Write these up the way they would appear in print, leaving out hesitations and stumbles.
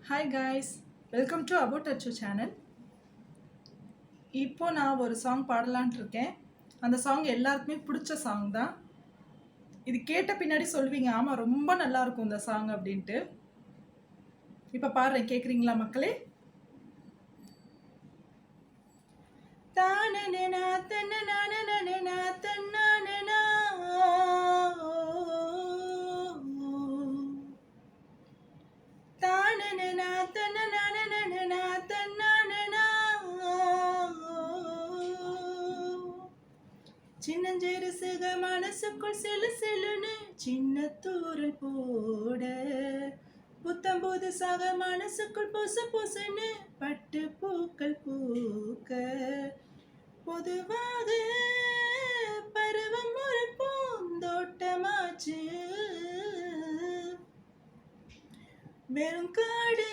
Hi guys, welcome to about அச்சு channel. இப்போ நான் ஒரு சாங் பாடலான்ட்டு இருக்கேன். அந்த சாங் எல்லாருக்குமே பிடிச்ச சாங் தான். இது கேட்ட பின்னாடி சொல்வீங்க, ஆமாம் ரொம்ப நல்லா இருக்கும் இந்த சாங் அப்படின்ட்டு. இப்போ பாடுறேன், கேட்குறீங்களா மக்களே? தானனா தன்னனா தன்னானனா தானனா தன்னனா தன்னானனா சின்னஞ்சேறு சிக மனசுக்குள் சிலு சிலுன்னு சின்ன தூரல் போட புத்தம்போது சக மனசுக்குள் பொசு பொசுன்னு பட்டு பூக்கள் பூக்க பொதுவாக பருவம் ஒரு பூந்தோட்டமாச்சு வெறும் காடு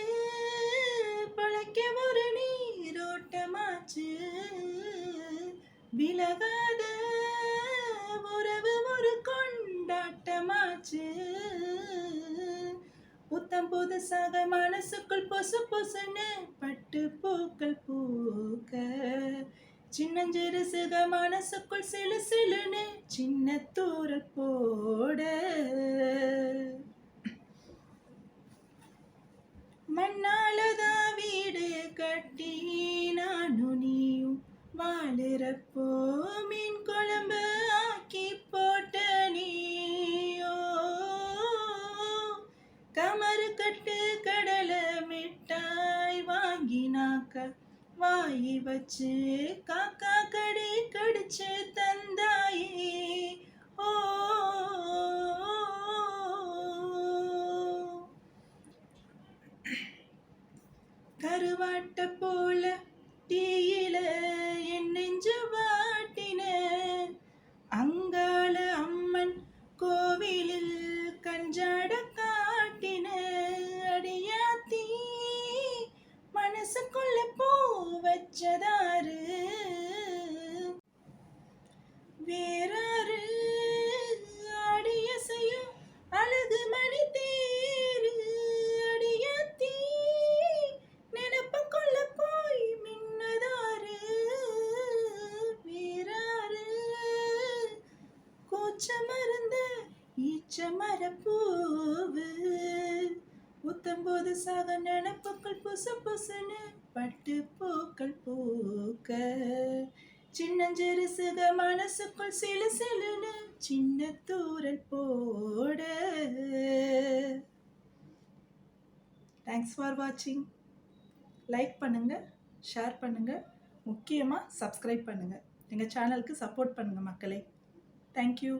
பழைக்க ஒரு நீரோட்டமாச்சு விலகாத உறவு ஒரு கொண்டாட்டமாச்சு புத்தம் புதுசாக மனசுக்குள் பொசு பொசுன்னு பட்டு பூக்கள் பூக்க சின்னஞ்சிறு சிக மனசுக்குள் சிலு சிலுன்னு சின்ன தூரல் போட மண்ணாலதான் வீடு கட்டி நானும் நீயும் வாழுறப்போ மீன் குழம்பு ஆக்கி போட்ட நீயோ கமரு கட்டு கடலை மிட்டாய் வாங்கினாக்க வாயி வச்சு காக்கா கடி கடிச்சு தந்தாயே ஓ கருவாட்ட போல தீயில என் நெஞ்சு வாட்டின அங்காள அம்மன் கோவிலில் கஞ்சாட காட்டின அடியாத்தி மனசுக்குள்ள பூ வச்சதாரு வேறாரு அடியசையும் அழகு மணி தேரு அடியாத்தி நினப்புக்குள்ள போய் மின்னதாரு வேறாரு கூச்ச மருந்த ஈச்ச மரப்பூவு புத்தம்போது சாக நினப்புக்குள் புசு புசுன்னு பட்டு பூக்கள் பூக்க சின்னஞ்சிறு சிக மனசுக்குள் சிலு சிலுன்னு சின்ன தூரல் போட. தேங்க்ஸ் ஃபார் வாட்சிங். லைக் பண்ணுங்கள், ஷேர் பண்ணுங்கள், முக்கியமாக சப்ஸ்கிரைப் பண்ணுங்கள். எங்கள் சேனலுக்கு சப்போர்ட் பண்ணுங்கள் மக்களே. தேங்க்யூ.